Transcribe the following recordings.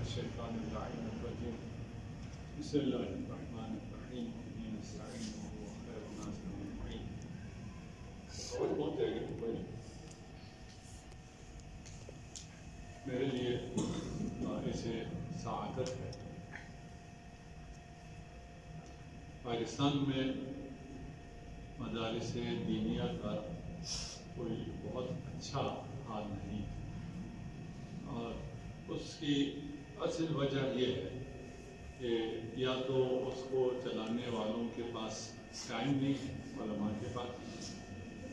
الشيطان اللعين الرجيم بسم الله الرحمن الرحيم نستعين وهو خير الناس المعين. اور پہنچ جائے گا کوئی میرے لیے اسے سعادت ہے پاکستان میں مدارس دینیہ کا کوئی بہت اچھا حال نہیں اور اس کی اصل وجہ یہ ہے کہ یا تو اس کو چلانے والوں کے پاس ٹائم نہیں ہے علماء کے پاس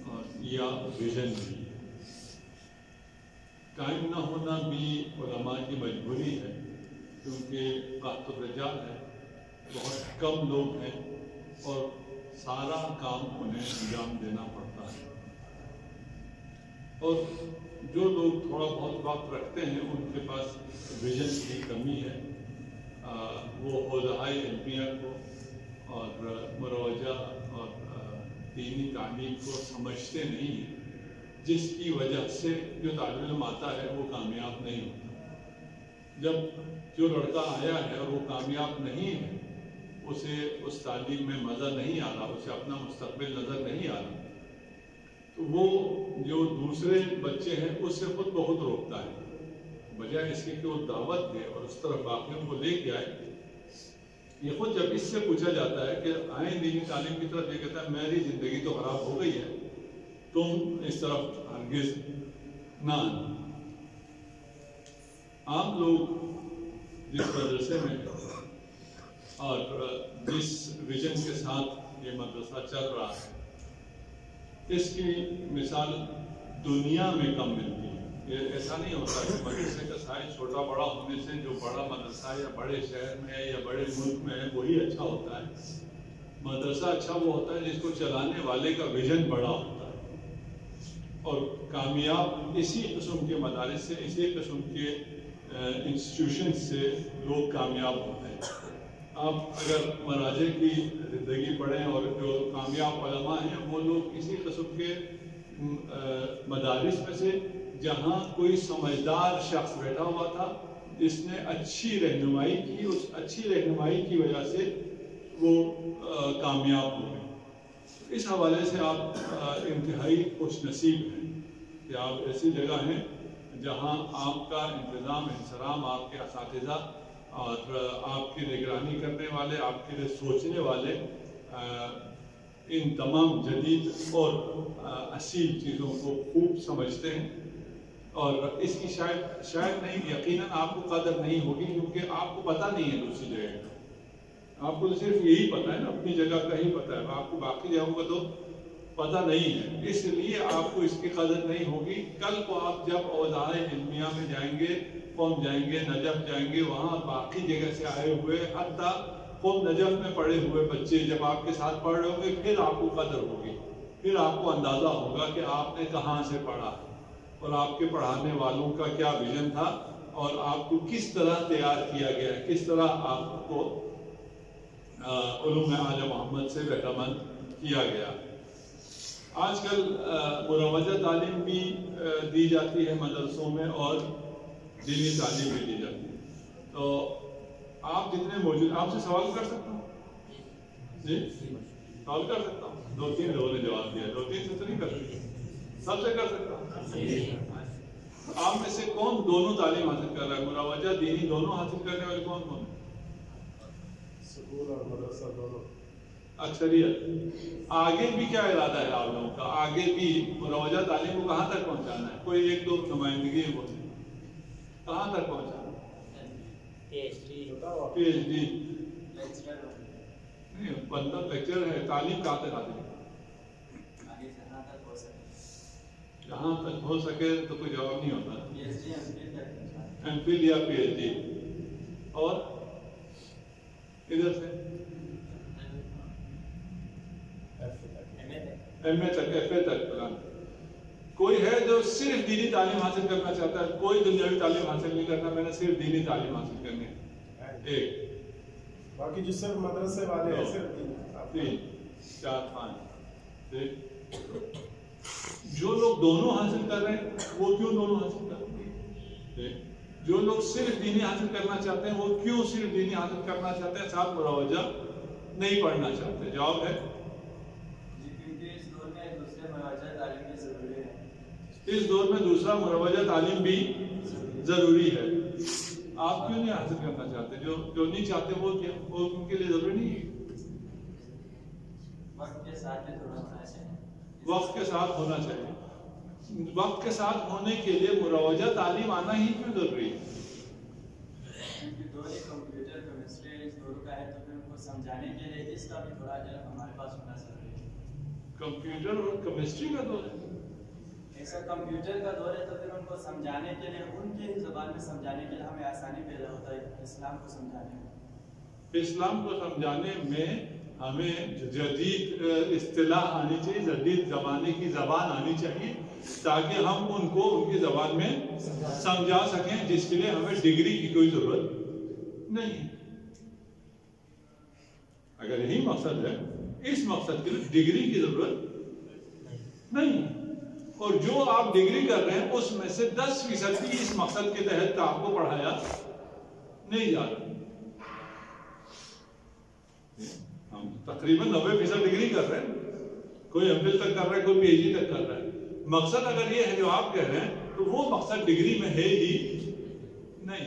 اور یا ویژن نہیں ہے. ٹائم نہ ہونا بھی علماء کی مجبوری ہے کیونکہ قحط الرجال ہے, بہت کم لوگ ہیں اور سارا کام انہیں انجام دینا پڑتا ہے. اور جو لوگ تھوڑا بہت وقت رکھتے ہیں ان کے پاس ویژن کی کمی ہے. وہ حوزۂ علمیہ کو اور مروجہ اور دینی تعلیم کو سمجھتے نہیں ہیں, جس کی وجہ سے جو طالب علم آتا ہے وہ کامیاب نہیں ہوتا. جب جو لڑکا آیا ہے اور وہ کامیاب نہیں ہے, اسے اس تعلیم میں مزہ نہیں آ رہا, اسے اپنا مستقبل نظر نہیں آ رہا, تو وہ جو دوسرے بچے ہیں اس سے خود بخود روکتا ہے, بجائے اس کی کہ وہ دعوت دے اور اس طرف باقیوں کو لے کے آئے. یہ خود جب اس سے پوچھا جاتا ہے کہ آئیں دینی تعلیم کی طرف, یہ کہتا ہے میری زندگی تو خراب ہو گئی ہے, تم اس طرف ہرگز نہ آنا. عام لوگ جس مدرسے میں اور جس ویژن کے ساتھ یہ مدرسہ چل رہا ہے, اس کی مثال دنیا میں کم ملتی ہے. یہ ایسا نہیں ہوتا کہ مدرسے کا سائز چھوٹا بڑا ہونے سے جو بڑا مدرسہ یا بڑے شہر میں ہے یا بڑے ملک میں ہے وہی اچھا ہوتا ہے. مدرسہ اچھا وہ ہوتا ہے جس کو چلانے والے کا ویژن بڑا ہوتا ہے, اور کامیاب اسی قسم کے مدارس سے, اسی قسم کے انسٹیٹیوشن سے لوگ کامیاب ہوتے ہیں. آپ اگر مراجع کی زندگی پڑھیں اور جو کامیاب علماء ہیں وہ لوگ اسی قسم کے مدارس میں سے جہاں کوئی سمجھدار شخص بیٹھا ہوا تھا جس نے اچھی رہنمائی کی, اس اچھی رہنمائی کی وجہ سے وہ کامیاب ہو گئے. اس حوالے سے آپ انتہائی خوش نصیب ہیں کہ آپ ایسی جگہ ہیں جہاں آپ کا انتظام انصرام, آپ کے اساتذہ اور آپ کی نگرانی کرنے والے, آپ کے لیے سوچنے والے ان تمام جدید اور اصیل چیزوں کو خوب سمجھتے ہیں. اور اس کی شاید نہیں, یقیناً آپ کو قدر نہیں ہوگی کیونکہ آپ کو پتہ نہیں ہے دوسری جگہ کا. آپ کو تو صرف یہی پتہ ہے نا, اپنی جگہ کا ہی پتہ ہے, آپ کو باقی جگہوں کا تو پتہ نہیں ہے, اس لیے آپ کو اس کی قدر نہیں ہوگی. کل کو آپ جب اوضاع علمیہ میں جائیں گے, قوم جائیں گے, نجف جائیں گے, وہاں باقی جگہ سے آئے ہوئے حتیٰ قوم نجف میں پڑھے ہوئے بچے جب آپ کے ساتھ پڑھ رہے ہوں گے, پھر آپ کو قدر ہوگی, پھر آپ کو اندازہ ہوگا کہ آپ نے کہاں سے پڑھا اور آپ کے پڑھانے والوں کا کیا ویژن تھا اور آپ کو کس طرح تیار کیا گیا ہے, کس طرح آپ کو علوم آل محمد سے بہرہ مند کیا گیا. آج کل مروجہ تعلیم بھی دی جاتی ہے مدرسوں میں اور دینی تعلیم بھی دی جاتی ہے. تو آپ جتنے موجود, آپ سے سوال کر سکتا ہوں؟ جی سوال کر سکتا ہوں. 2-3 لوگوں نے جواب دیا, 2-3 سے تو نہیں کر سکتے, سب سے کر سکتا ہوں. آپ میں سے کون دونوں تعلیم حاصل کر رہا ہے, مروجہ دینی دونوں حاصل کرنے والے کون کون ہیں؟ سکول اور مدرسہ دونوں. اکثریت. آگے بھی کیا ارادہ ہے آپ لوگوں کا, آگے بھی مروجہ تعلیم کو کہاں تک پہنچانا ہے؟ کوئی 1-2 نمائندگی بولے, کہاں تک پہنچانا ہے؟ پی ایچ ڈی نہیں, بندہ لیکچر ہے, تعلیم کہاں تک حاصل ہے؟ جہاں تک ہو سکے تو کوئی جواب نہیں ہوتا. ایم فل یا پی ایچ ڈی, اور ادھر سے ایم اے تک, ایف اے تک. کوئی ہے جو صرف دینی تعلیم حاصل کرنا چاہتا ہے, کوئی دنیاوی تعلیم حاصل نہیں کرنا, میں نے صرف دینی تعلیم حاصل کرنی ہے. ایک, باقی جو صرف مدرسے والے ہیں صرف 3 4 5. جو لوگ دونوں حاصل کر رہے ہیں وہ کیوں دونوں حاصل کر رہے ہیں؟ जो लोग सिर्फ दीनी हासिल करना चाहते हैं वो क्यों सिर्फ दीनी हासिल करना चाहते हैं, साथ मुरवजा नहीं पढ़ना चाहते? जवाब है इस दौर में दूसरा मुरवजा तालीम भी जरूरी है। आप क्यों नहीं हासिल करना चाहते? जो नहीं चाहते वो क्या, वो उनके लिए जरूरी नहीं है? वक्त के साथ होना चाहिए। वक्त के साथ होने के लिए मुरवजा तालीम आना ही क्यों जरूरी है? कंप्यूटर केमिस्ट्री इस दौर का है, तो फिर उनको समझाने के लिए इसका भी थोड़ा हमारे पास होना जरूरी है। कंप्यूटर और केमिस्ट्री का दौर है, ऐसा कंप्यूटर का दौर है, तो फिर उनको समझाने के लिए उनके ज़बान में समझाने के लिए हमें आसानी पैदा होता है इस्लाम को समझाने में। इस्लाम को समझाने में हमें जदीद इस्तिलाह आनी चाहिए, जदीद ज़माने की ज़बान आनी चाहिए, ताकि हम उनको उनकी ज़बान में समझा सकें, जिसके लिए हमें डिग्री की कोई ज़रूरत नहीं है। अगर यही मकसद है, इस मकसद के लिए डिग्री की ज़रूरत नहीं है। और जो आप डिग्री कर रहे हैं उसमें से 10% भी इस मकसद के तहत आपको पढ़ाया नहीं जा रहा। हम तकरीबन 90% डिग्री कर रहे हैं, कोई एमफिल तक कर रहा है, कोई पीएचडी तक कर रहा है। मकसद अगर ये है जो आप कह रहे हैं, तो वो मकसद डिग्री में है ही नहीं।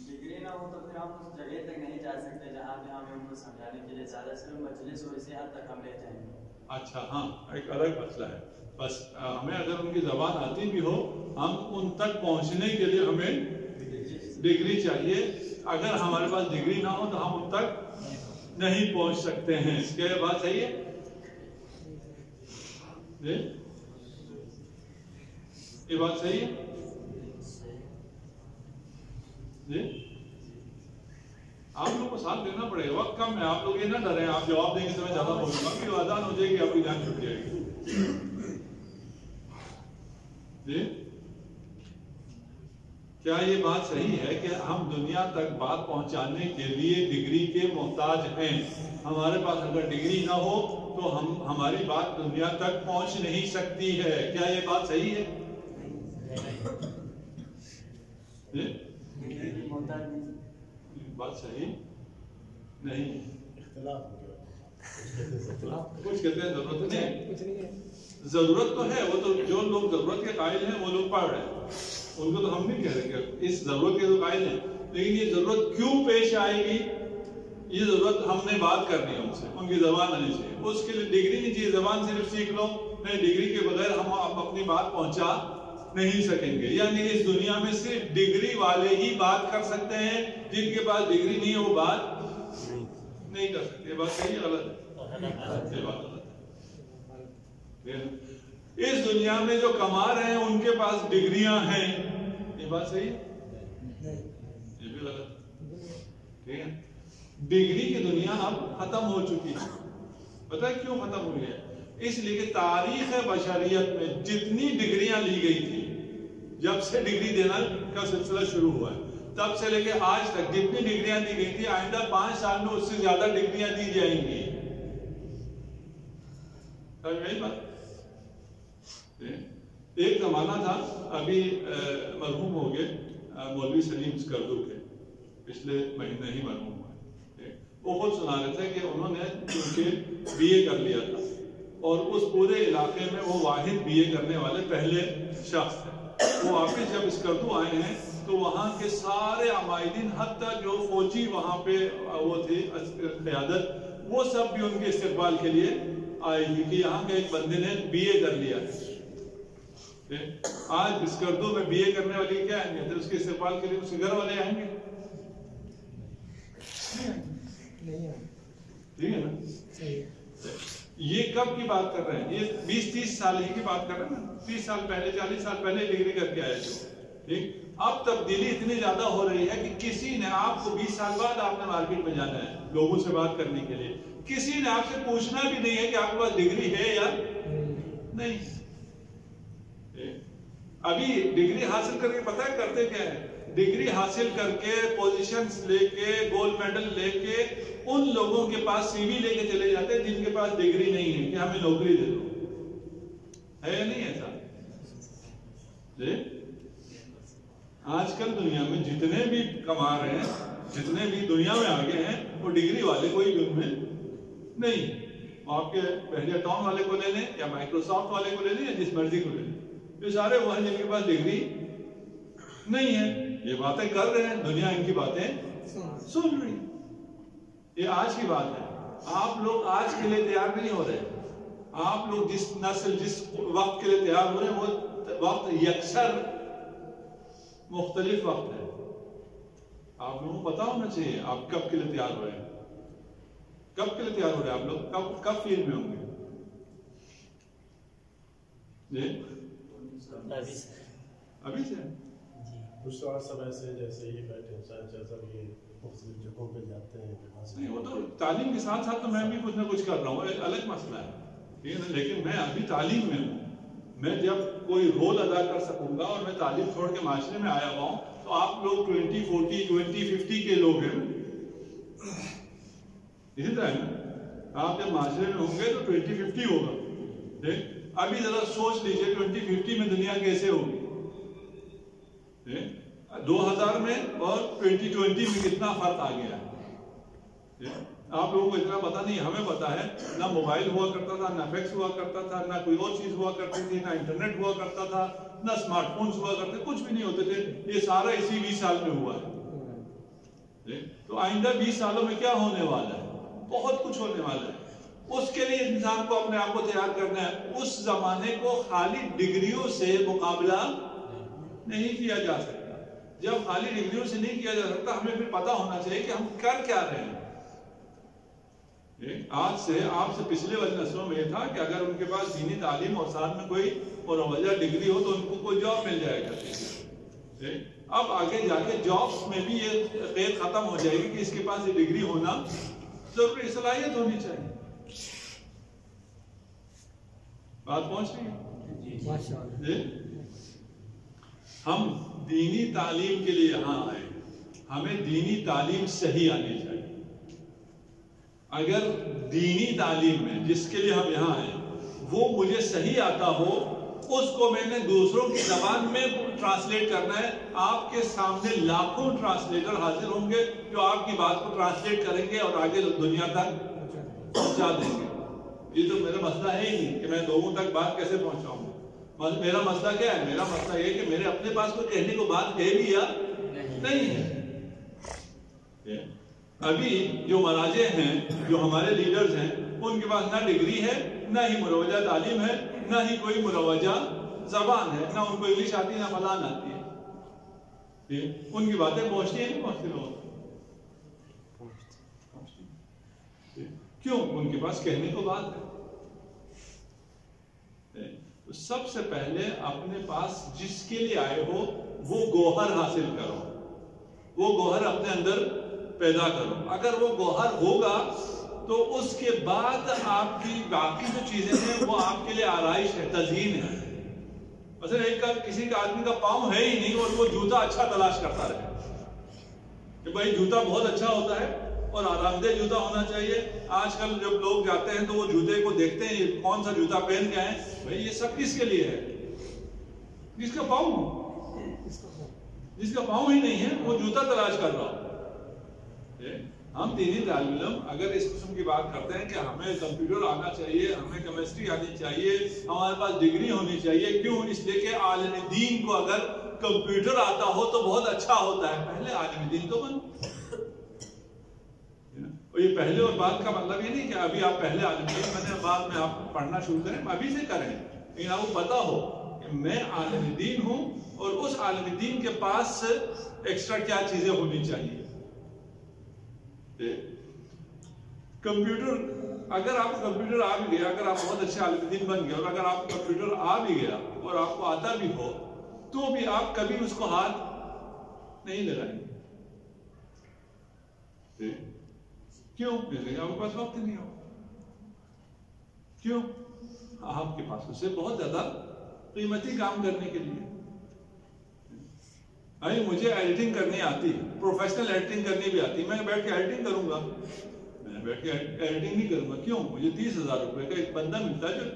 डिग्री ना हो तो फिर हम उस जगह तक नहीं जा सकते जहाँ पे हमें उनको समझाने के लिए ज़्यादा से मजलिस हो, इसी हद तक हम ले जाएंगे। अच्छा, हाँ, एक अलग मसला है। बस हमें अगर उनकी ज़बान आती भी हो, हम उन तक पहुँचने के लिए हमें डिग्री चाहिए। अगर हमारे पास डिग्री ना हो तो हम उन तक नहीं पहुँच सकते हैं। क्या ये बात सही है? ये बात सही है जी? आप लोग को साथ देना पड़ेगा, वक्त कम है। आप लोग ये ना डरें, आप जवाब देंगे तो मैं ज्यादा बोलूंगा कि आजान हो जाएगी, आपकी जान छूट जाएगी जी। क्या ये बात सही है कि हम दुनिया तक बात पहुंचाने के लिए डिग्री के मोहताज हैं? हमारे पास अगर डिग्री ना हो तो हमारी बात दुनिया तक पहुंच नहीं सकती है। क्या ये बात सही है? बात सही नहीं। कुछ कहते हैं जरूरत नहीं, जरूरत तो है। वो तो जो लोग जरूरत के कायल हैं वो लोग पढ़ रहे हैं, उनको तो हम नहीं कह रहे कि इस जरूरत के तो कायल हैं, लेकिन ये जरूरत क्यों पेश आएगी, ये जरूरत हमने बात करनी है उनसे, उनकी जबान आनी चाहिए। उसके लिए डिग्री नहीं चाहिए, जबान सिर्फ सीख लो। नहीं, डिग्री के बगैर हम अपनी बात पहुंचा नहीं सकेंगे। यानी इस दुनिया में सिर्फ डिग्री वाले ही बात कर सकते हैं, जिनके पास डिग्री नहीं है वो बात नहीं कर सकते। ये बात सही है गलत है? ये बात गलत है। इस दुनिया में जो कमा रहे हैं उनके पास डिग्रियां हैं, ये बात सही है? ये भी गलत है। ठीक है, डिग्री की दुनिया अब खत्म हो चुकी है। पता है क्यों खत्म हुई है? इसलिए कि तारीख बशरियत में जितनी डिग्रियां ली गई थी, जब से डिग्री देना का सिलसिला शुरू हुआ है, तब से लेके आज तक जितनी डिग्रियां दी गई थी, आइंदा 5 साल में उससे ज्यादा डिग्रियां दी जाएंगी। यही बात। एक जमाना था, अभी मरहूम हो गए मौलवी सलीम स्कर्दू के, पिछले महीने ही मरहूम हुए। वो खुद सुना रहे थे कि उन्होंने उनके बीए कर लिया था और उस पूरे इलाके में वो वाहिद बीए करने वाले पहले शख्स थे। वो वापिस जब स्कर्दू आए हैं तो वहाँ के सारे अमायदीन, हत्ता जो फौजी वहाँ पे वो थे क़यादत, वो सब भी उनके इस्तेक़बाल के लिए आई थी कि यहाँ के एक बंदे ने बीए कर लिया है। आज स्कर्दू में बीए करने वाली क्या अहमियत है? उसके इस्तेक़बाल के लिए उसके घर वाले आएंगे? ठीक है ना? ये कब की बात कर रहे हैं? ये 20-30 साल ही की बात कर रहे हैं ना। 30 साल पहले, 40 साल पहले डिग्री करके आए थे। ठीक, अब तब्दीली इतनी ज्यादा हो रही है कि किसी ने आपको 20 साल बाद आपने मार्केट में जाना है लोगों से बात करने के लिए, किसी ने आपसे पूछना भी नहीं है कि आपके पास डिग्री है या नहीं। अभी डिग्री हासिल करके पता है करते क्या है? डिग्री हासिल करके पोजीशंस लेके, गोल्ड मेडल लेके उन लोगों के पास सीवी लेके चले जाते हैं जिनके पास डिग्री नहीं है कि हमें नौकरी दे दो। है या नहीं ऐसा? آج کل دنیا میں جتنے بھی کما رہے ہیں، جتنے بھی دنیا میں آگے ہیں، وہ ڈگری والے کوئی بھی ان میں نہیں. آپ کے پہلے ٹاؤن والے کو لے لیں یا مائکروسافٹ والے کو لے لیں یا جس مرضی کو لے لیں، یہ سارے وہ ہیں جن کے پاس ڈگری نہیں ہے. یہ باتیں کر رہے ہیں، دنیا ان کی باتیں سن رہی. یہ آج کی بات ہے. آپ لوگ آج کے لیے تیار نہیں ہو رہے. آپ لوگ جس نسل جس وقت کے لیے تیار ہو رہے ہیں وہ وقت یکسر مختلف وقت ہے. آپ لوگوں کو پتا ہونا چاہیے آپ کب کے لیے تیار ہو رہے ہیں، کب کے لیے تیار ہو رہے ہیں. آپ لوگ کب فیلڈ میں ہوں گے؟ جی ابھی سے کچھ تو سب ایسے جیسے ہی بیٹھے ہیں، جیسا بھی مختلف جگہوں پہ جاتے ہیں. نہیں، وہ تو تعلیم کے ساتھ ساتھ تو میں بھی کچھ نہ کچھ کر رہا ہوں، ایک الگ مسئلہ ہے. لیکن میں ابھی تعلیم میں ہوں. میں جب کوئی رول ادا کر سکوں گا اور میں تعلیم چھوڑ کے معاشرے میں آیا ہوا ہوں تو آپ لوگ 20, 40, 20, 50 کے لوگ ہیں. اسی طرح آپ جب معاشرے میں ہوں گے تو 20, 50 ہوگا. ابھی ذرا سوچ لیجئے 20, 50 میں دنیا کیسے ہوگی. 2000 میں اور 2020 میں کتنا فرق آ گیا ہے. آپ لوگوں کو اتنا پتا نہیں، ہمیں پتا ہے. نہ موبائل ہوا کرتا تھا، نہ فیکس ہوا کرتا تھا، نہ کوئی اور چیز ہوا کرتی تھی، نہ انٹرنیٹ ہوا کرتا تھا، نہ اسمارٹ فونز ہوا کرتے، کچھ بھی نہیں ہوتے تھے. یہ سارا اسی 20 سال میں ہوا ہے. تو آئندہ 20 سالوں میں کیا ہونے والا ہے؟ بہت کچھ ہونے والا ہے. اس کے لیے انسان کو اپنے آپ کو تیار کرنا ہے. اس زمانے کو خالی ڈگریوں سے مقابلہ نہیں کیا جا سکتا. جب خالی ڈگریوں سے نہیں کیا جا سکتا، ہمیں پھر پتا ہونا چاہیے کہ ہم کر کیا رہے ہیں. آج سے آپ سے پچھلے والی نسلوں میں یہ تھا کہ اگر ان کے پاس دینی تعلیم اور ساتھ میں کوئی مروجہ ڈگری ہو تو ان کو کوئی جاب مل جائے کرتی تھی. اب آگے جا کے جابس میں بھی یہ قید ختم ہو جائے گی کہ اس کے پاس یہ ڈگری ہونا ضروری، صلاحیت ہونی چاہیے. بات پہنچ رہی ہے؟ ہم دینی تعلیم کے لیے یہاں آئے. ہمیں دینی تعلیم صحیح آنی چاہیے. اگر دینی تعلیم میں جس کے لیے ہم یہاں آئے وہ مجھے صحیح آتا ہو، اس کو میں نے دوسروں کی زبان میں ٹرانسلیٹ کرنا ہے. آپ کے سامنے لاکھوں ٹرانسلیٹر حاضر ہوں گے جو آپ کی بات کو ٹرانسلیٹ کریں گے اور آگے دنیا تک پہنچا دیں گے. یہ تو میرا مسئلہ ہے ہی نہیں کہ میں لوگوں تک بات کیسے پہنچاؤں گا. میرا مسئلہ کیا ہے؟ میرا مسئلہ یہ کہ میرے اپنے پاس کوئی کہنے کو بات کہہ بھی یا نہیں ہے. ابھی جو مراجع ہیں، جو ہمارے لیڈرز ہیں، ان کے پاس نہ ڈگری ہے، نہ ہی مروجہ تعلیم ہے، نہ ہی کوئی مروجہ زبان ہے، نہ ان کو انگلش آتی ہے، نہ فلان آتی ہے. ان کی باتیں پہنچتی ہیں نہیں پہنچتی لوگوں؟ کیوں؟ ان کے پاس کہنے کو بات ہے. تو سب سے پہلے اپنے پاس جس کے لیے آئے ہو وہ گوہر حاصل کرو، وہ گوہر اپنے اندر پیدا کرو. اگر وہ گوہر ہوگا تو اس کے بعد آپ کی باقی جو چیزیں ہیں وہ آپ کے لیے آرائش ہے، تزئین ہے. مثلا کسی کا آدمی کا پاؤں ہے ہی نہیں اور وہ جوتا اچھا تلاش کرتا رہے کہ بھائی جوتا بہت اچھا ہوتا ہے اور آرام دہ جوتا ہونا چاہیے. آج کل جب لوگ جاتے ہیں تو وہ جوتے کو دیکھتے ہیں کون سا جوتا پہن کے آئے. بھائی یہ سب کس کے لیے ہے؟ جس کا پاؤں ہی نہیں ہے وہ جوتا تلاش کر رہا ہو. ہم دینی طالب علم اگر اس قسم کی بات کرتے ہیں کہ ہمیں کمپیوٹر آنا چاہیے، ہمیں کیمسٹری آنی چاہیے، ہمارے پاس ڈگری ہونی چاہیے. کیوں؟ اس لیے کہ عالم دین کو اگر کمپیوٹر آتا ہو تو بہت اچھا ہوتا ہے. پہلے عالم دین تو بنو. اور یہ پہلے اور بعد کا مطلب یہ نہیں کہ ابھی آپ پہلے عالم دین بنے بعد میں آپ پڑھنا شروع کریں. ابھی سے کریں، لیکن آپ کو پتا ہو کہ میں عالم دین ہوں اور اس عالم دین کے پاس ایکسٹرا کیا چیزیں ہونی چاہیے. کمپیوٹر، اگر آپ کو کمپیوٹر آ بھی گیا، اگر آپ بہت اچھے عالم دین بن گئے اور اگر آپ کو کمپیوٹر آ بھی گیا اور آپ کو آتا بھی ہو تو بھی آپ کبھی اس کو ہاتھ نہیں لگائیں گے. کیوں؟ اس لیے آپ کے پاس وقت نہیں ہو. کیوں؟ آپ کے پاس اسے بہت زیادہ قیمتی کام کرنے کے لیے. مجھے ایڈیٹنگ کرنی آتی، پروفیشنل ایڈیٹنگ کرنی بھی آتی. میں بیٹھ کے ایڈیٹنگ کروں گا؟ میں بیٹھ کے ایڈیٹنگ نہیں کروں گا. کیوں؟ مجھے 30,000 روپے کا ایک بندہ ملتا ہے جو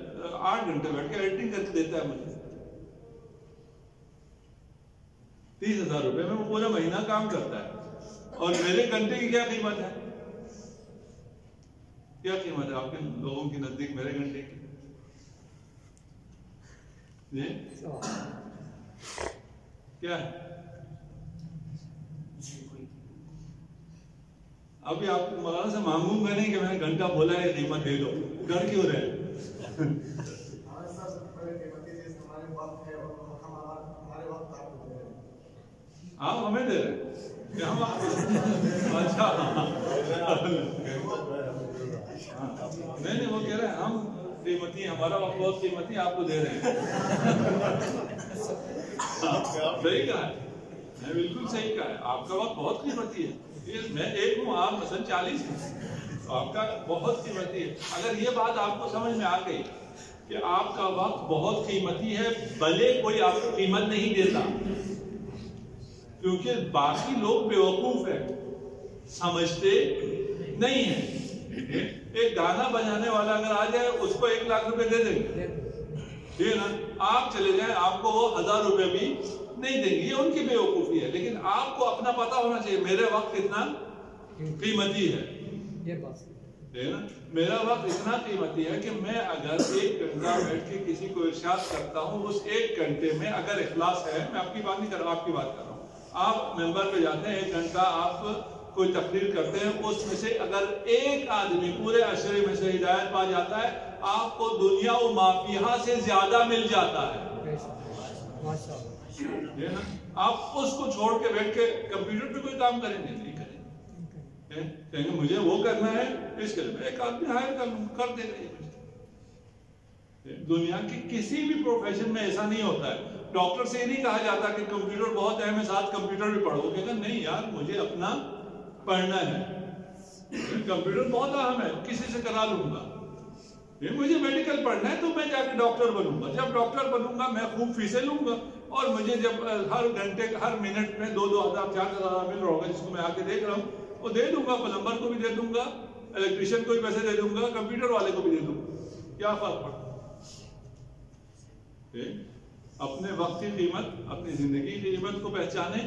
8 گھنٹے بیٹھ کے ایڈیٹنگ کر کے دیتا ہے مجھے. 30,000 रुपए में वो पूरा महीना काम करता है, और मेरे घंटे की क्या कीमत है? क्या कीमत है आपके लोगों के नजदीक मेरे घंटे की? जी क्या है? अभी आप मौलाना से मांगूंगा नहीं कि मैंने घंटा बोला है कीमत दे दो, डर क्यों रहे? आप हमें दे रहे हैं कि हम आपको? अच्छा नहीं, वो कह रहे हैं हम कीमती, हमारा वक्त बहुत कीमती, आपको दे रहे हैं। सही कहा है, मैं बिल्कुल सही कहा है, आपका वक्त बहुत कीमती है। मैं एक हूँ, आप मसलन 40 हैं, तो आपका बहुत कीमती है। अगर ये बात आपको समझ में आ गई कि आपका वक्त बहुत कीमती है, भले कोई आपको कीमत नहीं देता, क्योंकि बाकी लोग बेवकूफ है, समझते नहीं है। एक गाना बजाने वाला अगर आ जाए उसको 1 लाख रुपए दे देंगे, ठीक है ना? आप चले जाए आपको वो 1000 रुपए भी नहीं देंगे, ये उनकी बेवकूफी है। लेकिन आपको अपना पता होना चाहिए मेरे वक्त कितना कीमती है, मेरा वक्त इतना कीमती है कि मैं अगर 1 घंटा बैठ के किसी को इरशाद करता हूँ, उस 1 घंटे में अगर इखलास है, मैं आपकी बात नहीं कर रहा, आपकी बात कर रहा हूँ, आप मेंबर पे जाते हैं, 1 घंटा आप कोई तकरीर करते हैं, उसमें से अगर एक आदमी पूरे अशरे में से हिदायत पा जाता है, आपको दुनिया और माफिया से ज्यादा मिल जाता है। आप उसको छोड़ के बैठ के कंप्यूटर पे कोई काम करेंगे? नहीं करेंगे, कहेंगे मुझे वो करना है, इसके लिए मैं एक आदमी हायर कर देगा। दुनिया के किसी भी प्रोफेशन में ऐसा नहीं होता है। डॉक्टर से नहीं कहा जाता कि कंप्यूटर बहुत अहम है, साथ कंप्यूटर भी पढ़ो, कहता नहीं यार मुझे अपना पढ़ना है, कंप्यूटर बहुत अहम है, किसी से करा लूंगा। मुझे मेडिकल पढ़ना है तो मैं जाके डॉक्टर बनूंगा, जब डॉक्टर बनूंगा मैं खूब फीसें लूंगा, और मुझे जब हर घंटे हर मिनट में 2,000 4,000 मिल रहा होगा, जिसको मैं आके देख रहा हूँ, वो दे दूंगा, प्लम्बर को भी दे दूंगा, इलेक्ट्रिशियन को भी पैसे दे दूंगा, कंप्यूटर वाले को भी दे दूंगा, क्या फर्क पड़ता? अपने वक्त की कीमत, अपनी जिंदगी की कीमत को पहचाने।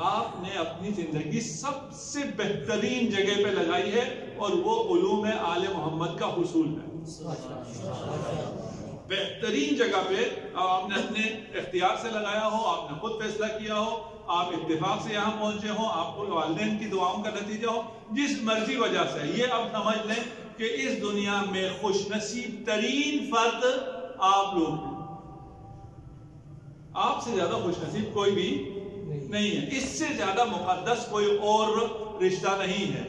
आपने अपनी जिंदगी सबसे बेहतरीन जगह पे लगाई है, और वो उलूम आले मोहम्मद का हुसूल है। बेहतरीन जगह पे आपने अपने इख्तियार से लगाया हो, आपने खुद फैसला किया हो, आप इत्तेफाक से यहाँ पहुंचे हो, आपको वालिदैन की दुआओं का नतीजा हो, जिस मर्जी वजह से। ये अब समझ लें कि इस दुनिया में खुशनसीब तरीन फर्द आप लोग हैं, आपसे ज्यादा खुशनसीब कोई भी नहीं है, इससे ज्यादा मुकद्दस कोई और रिश्ता नहीं है,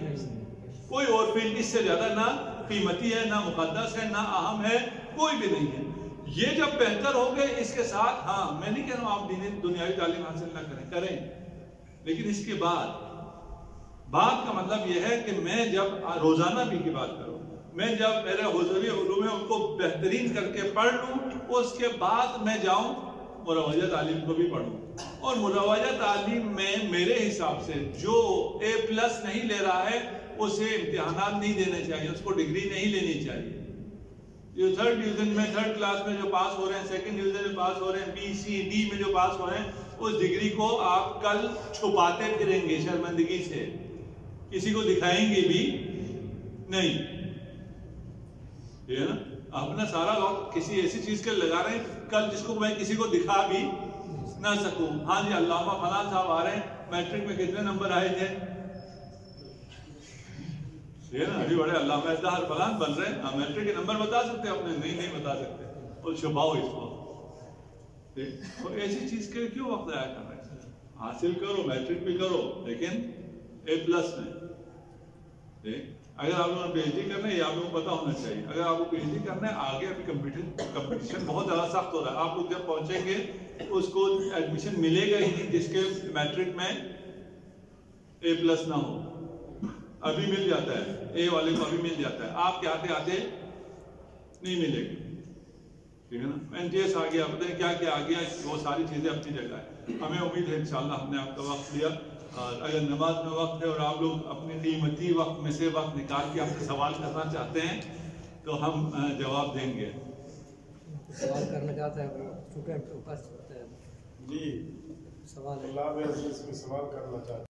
कोई और फील्ड इससे ज्यादा ना कीमती है, ना मुकद्दस है, ना अहम है, कोई भी नहीं है। ये जब बेहतर हो गए, इसके साथ, हाँ मैं नहीं कह रहा हूं आप दुनियावी तालीम हासिल ना करें, लेकिन इसके बाद बात का मतलब यह है कि मैं जब रोजाना भी की बात करूं, मैं जब मेरे हुजूरी उलूम है उनको बेहतरीन करके पढ़ लूं, उसके बाद मैं जाऊं मुरवजा तालीम को भी पढ़ूं, और मुरवजा तालीम में मेरे हिसाब से जो A+ नहीं ले रहा है उसे इम्तिहानात नहीं देने चाहिए, उसको डिग्री नहीं लेनी चाहिए। जो 3rd डिवीजन में 3rd क्लास में जो पास हो रहे हैं, 2nd डिवीजन में पास हो रहे हैं, B, C, D में जो पास हो रहे हैं, उस डिग्री को आप कल छुपाते फिरेंगे शर्मिंदगी से, किसी को दिखाएंगे भी नहीं, ठीक है ना? अपना सारा वक्त किसी ऐसी चीज के लगा रहे हैं कल जिसको मैं किसी को दिखा भी ना सकूं। हाँ जी, अल्लामा फलां साहब आ रहे हैं, मैट्रिक में कितने नंबर आए थे, ना अभी बड़े अल्लामा इज़्ज़ाहर फलां बन रहे हैं, मैट्रिक के नंबर बता सकते हैं अपने? नहीं बता सकते, और छुपाओ इसको। तो ऐसी चीज के क्यों वक्त आया कर रहे हैं? हासिल करो, मैट्रिक भी करो, लेकिन A+ में। अगर आप लोगों ने PhD करना है, ये आप लोगों को पता होना चाहिए। अगर आपको PhD करना है, आगे अभी कंपटीशन बहुत ज्यादा सख्त हो रहा है, आप लोग जब पहुंचेंगे उसको एडमिशन मिलेगा ही नहीं जिसके मैट्रिक में A+ ना हो। अभी मिल जाता है, A वाले को अभी मिल जाता है, आपके आते आते नहीं मिलेगी, ठीक है ना? NTS आ गया, पता नहीं क्या क्या आ गया, वो सारी चीजें अपनी जगह है। हमें उम्मीद है इंशाल्लाह हमने आपका वक्त लिया, और अगर नमाज में वक्त है और आप लोग अपने कीमती वक्त में से वक्त निकाल के आपसे सवाल करना चाहते हैं तो हम जवाब देंगे। सवाल करना चाहते हैं जी। اللہ عزیز کوئی سوال کرنا چاہتے ہیں؟